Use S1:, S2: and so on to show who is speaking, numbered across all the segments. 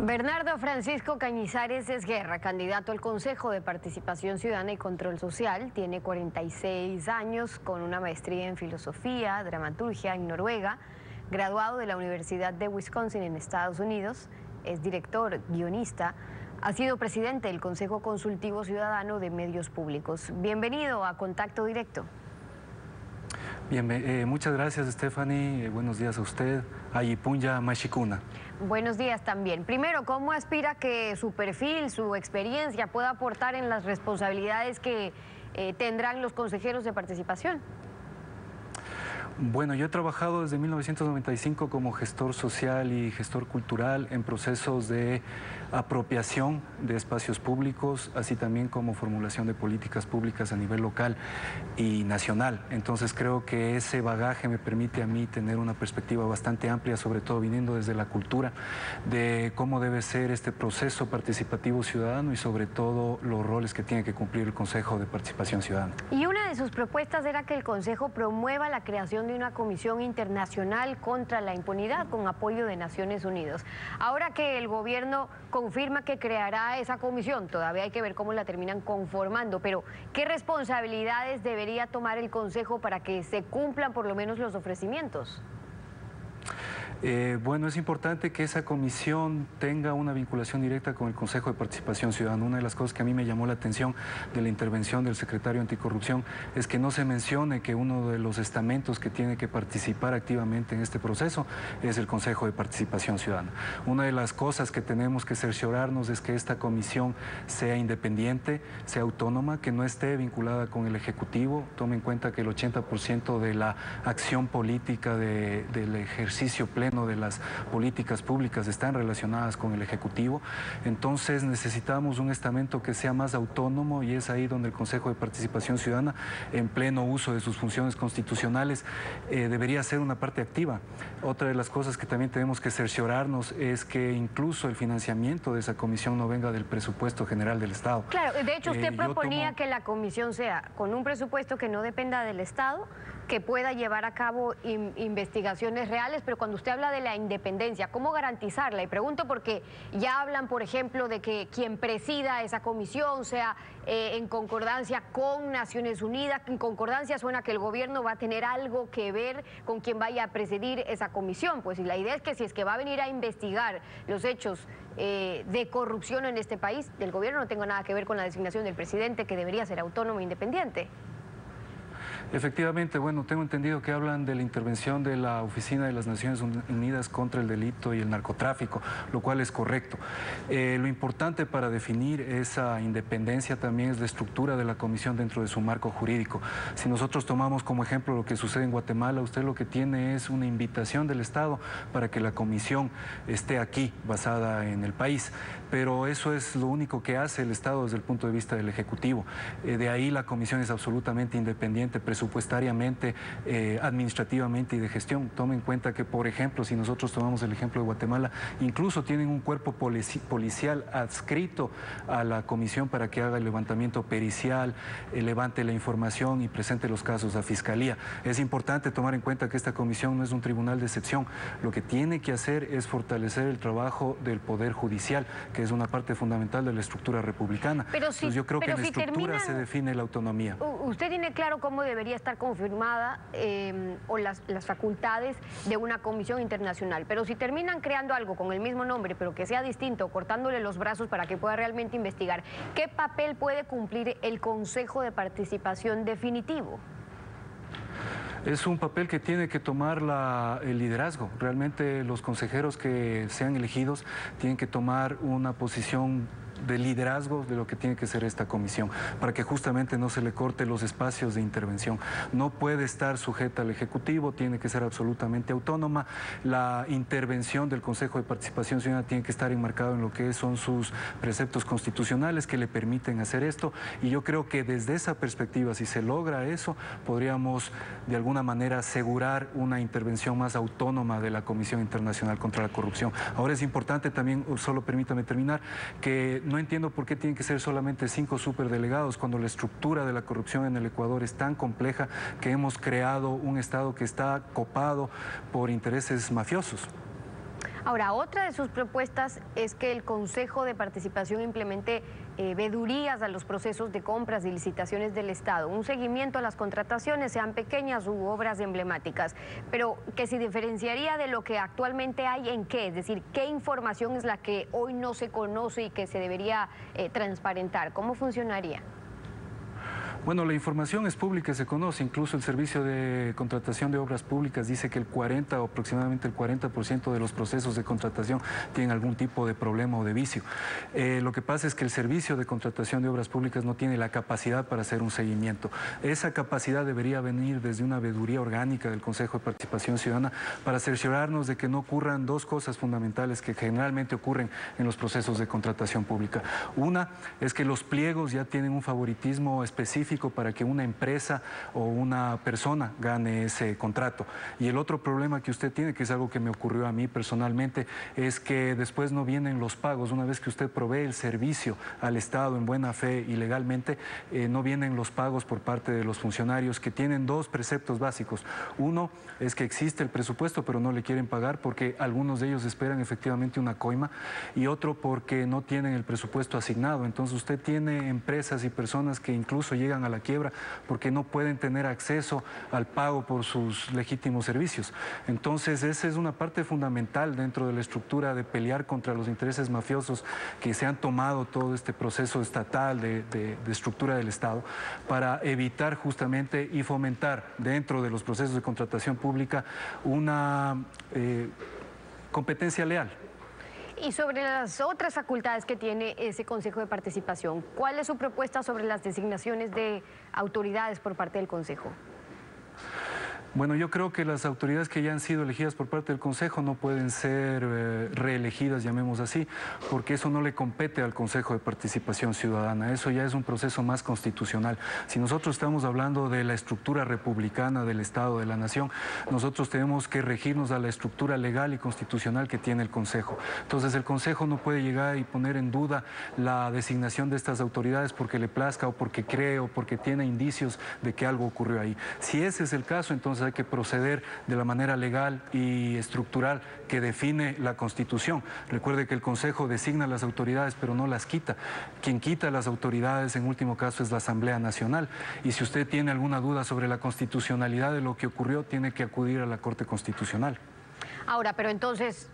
S1: Bernardo Francisco Cañizares Esguerra, candidato al Consejo de Participación Ciudadana y Control Social, tiene 46 años, con una maestría en Filosofía, Dramaturgia en Noruega, graduado de la Universidad de Wisconsin en Estados Unidos, es director, guionista, ha sido presidente del Consejo Consultivo Ciudadano de Medios Públicos. Bienvenido a Contacto Directo.
S2: Bien, muchas gracias, Stephanie. Buenos días a usted. Ayipunya Mashikuna.
S1: Buenos días también. Primero, ¿cómo aspira que su perfil, su experiencia pueda aportar en las responsabilidades que tendrán los consejeros de participación?
S2: Bueno, yo he trabajado desde 1995 como gestor social y gestor cultural en procesos de apropiación de espacios públicos, así también como formulación de políticas públicas a nivel local y nacional. Entonces creo que ese bagaje me permite a mí tener una perspectiva bastante amplia, sobre todo viniendo desde la cultura, de cómo debe ser este proceso participativo ciudadano y sobre todo los roles que tiene que cumplir el Consejo de Participación Ciudadana.
S1: Y una de sus propuestas era que el Consejo promueva la creación de una comisión internacional contra la impunidad con apoyo de Naciones Unidas. Ahora que el gobierno confirma que creará esa comisión, todavía hay que ver cómo la terminan conformando, pero ¿qué responsabilidades debería tomar el Consejo para que se cumplan por lo menos los ofrecimientos?
S2: Bueno, es importante que esa comisión tenga una vinculación directa con el Consejo de Participación Ciudadana. Una de las cosas que a mí me llamó la atención de la intervención del secretario anticorrupción es que no se mencione que uno de los estamentos que tiene que participar activamente en este proceso es el Consejo de Participación Ciudadana. Una de las cosas que tenemos que cerciorarnos es que esta comisión sea independiente, sea autónoma, que no esté vinculada con el Ejecutivo. Tome en cuenta que el 80% de la acción política del ejercicio pleno de las políticas públicas están relacionadas con el Ejecutivo. Entonces necesitamos un estamento que sea más autónomo y es ahí donde el Consejo de Participación Ciudadana, en pleno uso de sus funciones constitucionales, debería ser una parte activa. Otra de las cosas que también tenemos que cerciorarnos es que incluso el financiamiento de esa comisión no venga del presupuesto general del Estado.
S1: Claro, de hecho usted proponía que la comisión sea con un presupuesto que no dependa del Estado, que pueda llevar a cabo investigaciones reales, pero cuando usted habla de la independencia, ¿cómo garantizarla? Y pregunto porque ya hablan, por ejemplo, de que quien presida esa comisión sea en concordancia con Naciones Unidas. En concordancia suena que el gobierno va a tener algo que ver con quien vaya a presidir esa comisión. Pues y la idea es que si es que va a venir a investigar los hechos de corrupción en este país, el gobierno no tenga nada que ver con la designación del presidente, que debería ser autónomo e independiente.
S2: Efectivamente, bueno, tengo entendido que hablan de la intervención de la Oficina de las Naciones Unidas contra el Delito y el Narcotráfico, lo cual es correcto. Lo importante para definir esa independencia también es la estructura de la comisión dentro de su marco jurídico. Si nosotros tomamos como ejemplo lo que sucede en Guatemala, usted lo que tiene es una invitación del Estado para que la comisión esté aquí, basada en el país, pero eso es lo único que hace el Estado desde el punto de vista del Ejecutivo. De ahí la comisión es absolutamente independiente, presupuestariamente, administrativamente y de gestión. Tome en cuenta que, por ejemplo, si nosotros tomamos el ejemplo de Guatemala, incluso tienen un cuerpo policial adscrito a la comisión para que haga el levantamiento pericial, levante la información y presente los casos a Fiscalía. Es importante tomar en cuenta que esta comisión no es un tribunal de excepción. Lo que tiene que hacer es fortalecer el trabajo del Poder Judicial, que es una parte fundamental de la estructura republicana. Entonces, yo creo que en la estructura se define la autonomía.
S1: ¿Usted tiene claro cómo debería estar confirmada o las facultades de una comisión internacional? Pero si terminan creando algo con el mismo nombre, pero que sea distinto, cortándole los brazos para que pueda realmente investigar, ¿qué papel puede cumplir el Consejo de Participación definitivo?
S2: Es un papel que tiene que tomar el liderazgo. Realmente los consejeros que sean elegidos tienen que tomar una posición de liderazgo de lo que tiene que ser esta comisión, para que justamente no se le corte los espacios de intervención. No puede estar sujeta al Ejecutivo, tiene que ser absolutamente autónoma. La intervención del Consejo de Participación Ciudadana tiene que estar enmarcado en lo que son sus preceptos constitucionales que le permiten hacer esto, y yo creo que desde esa perspectiva, si se logra eso, podríamos de alguna manera asegurar una intervención más autónoma de la Comisión Internacional contra la Corrupción. Ahora es importante también, solo permítame terminar, que no entiendo por qué tienen que ser solamente 5 superdelegados cuando la estructura de la corrupción en el Ecuador es tan compleja que hemos creado un Estado que está copado por intereses mafiosos.
S1: Ahora, otra de sus propuestas es que el Consejo de Participación implemente vedurías a los procesos de compras y licitaciones del Estado, un seguimiento a las contrataciones, sean pequeñas u obras emblemáticas, pero que se diferenciaría de lo que actualmente hay en qué, es decir, qué información es la que hoy no se conoce y que se debería transparentar, ¿cómo funcionaría?
S2: Bueno, la información es pública, se conoce, incluso el Servicio de Contratación de Obras Públicas dice que el 40 o aproximadamente el 40% de los procesos de contratación tienen algún tipo de problema o de vicio. Lo que pasa es que el Servicio de Contratación de Obras Públicas no tiene la capacidad para hacer un seguimiento. Esa capacidad debería venir desde una veeduría orgánica del Consejo de Participación Ciudadana para cerciorarnos de que no ocurran dos cosas fundamentales que generalmente ocurren en los procesos de contratación pública. Una es que los pliegos ya tienen un favoritismo específico para que una empresa o una persona gane ese contrato. Y el otro problema que usted tiene, que es algo que me ocurrió a mí personalmente, es que después no vienen los pagos. Una vez que usted provee el servicio al Estado en buena fe y legalmente, no vienen los pagos por parte de los funcionarios, que tienen dos preceptos básicos. Uno es que existe el presupuesto, pero no le quieren pagar porque algunos de ellos esperan efectivamente una coima, y otro porque no tienen el presupuesto asignado. Entonces usted tiene empresas y personas que incluso llegan a la quiebra porque no pueden tener acceso al pago por sus legítimos servicios. Entonces esa es una parte fundamental dentro de la estructura de pelear contra los intereses mafiosos que se han tomado todo este proceso estatal de estructura del Estado, para evitar justamente y fomentar dentro de los procesos de contratación pública una competencia leal.
S1: Y sobre las otras facultades que tiene ese Consejo de Participación, ¿cuál es su propuesta sobre las designaciones de autoridades por parte del Consejo?
S2: Bueno, yo creo que las autoridades que ya han sido elegidas por parte del Consejo no pueden ser reelegidas, llamemos así, porque eso no le compete al Consejo de Participación Ciudadana. Eso ya es un proceso más constitucional. Si nosotros estamos hablando de la estructura republicana del Estado, de la Nación, nosotros tenemos que regirnos a la estructura legal y constitucional que tiene el Consejo. Entonces el Consejo no puede llegar y poner en duda la designación de estas autoridades porque le plazca o porque cree o porque tiene indicios de que algo ocurrió ahí. Si ese es el caso, entonces hay que proceder de la manera legal y estructural que define la Constitución. Recuerde que el Consejo designa las autoridades, pero no las quita. Quien quita las autoridades, en último caso, es la Asamblea Nacional. Y si usted tiene alguna duda sobre la constitucionalidad de lo que ocurrió, tiene que acudir a la Corte Constitucional.
S1: Ahora, pero entonces,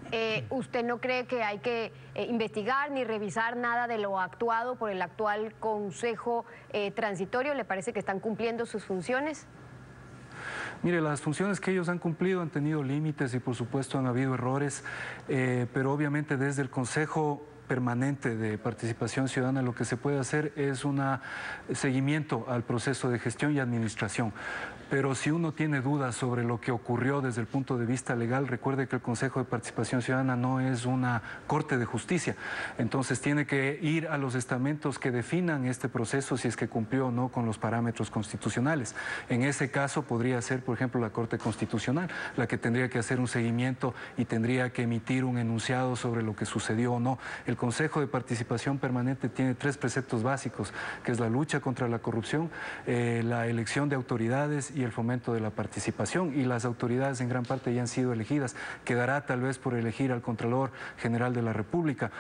S1: ¿usted no cree que hay que investigar ni revisar nada de lo actuado por el actual Consejo Transitorio? ¿Le parece que están cumpliendo sus funciones?
S2: Mire, las funciones que ellos han cumplido han tenido límites y por supuesto han habido errores, pero obviamente desde el Consejo Permanente de Participación Ciudadana lo que se puede hacer es un seguimiento al proceso de gestión y administración. Pero si uno tiene dudas sobre lo que ocurrió desde el punto de vista legal, recuerde que el Consejo de Participación Ciudadana no es una corte de justicia. Entonces tiene que ir a los estamentos que definan este proceso si es que cumplió o no con los parámetros constitucionales. En ese caso podría ser, por ejemplo, la Corte Constitucional, la que tendría que hacer un seguimiento y tendría que emitir un enunciado sobre lo que sucedió o no. El Consejo de Participación Permanente tiene tres preceptos básicos, que es la lucha contra la corrupción, la elección de autoridades y el fomento de la participación, y las autoridades en gran parte ya han sido elegidas. Quedará tal vez por elegir al Contralor General de la República,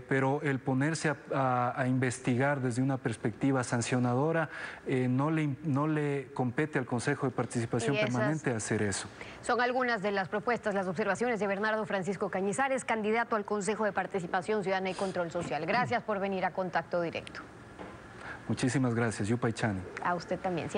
S2: pero el ponerse a investigar desde una perspectiva sancionadora no le compete al Consejo de Participación Permanente hacer eso.
S1: Son algunas de las propuestas, las observaciones de Bernardo Francisco Cañizares, candidato al Consejo de Participación Ciudadana y Control Social. Gracias por venir a Contacto Directo.
S2: Muchísimas gracias. Yupay Chani.
S1: A usted también.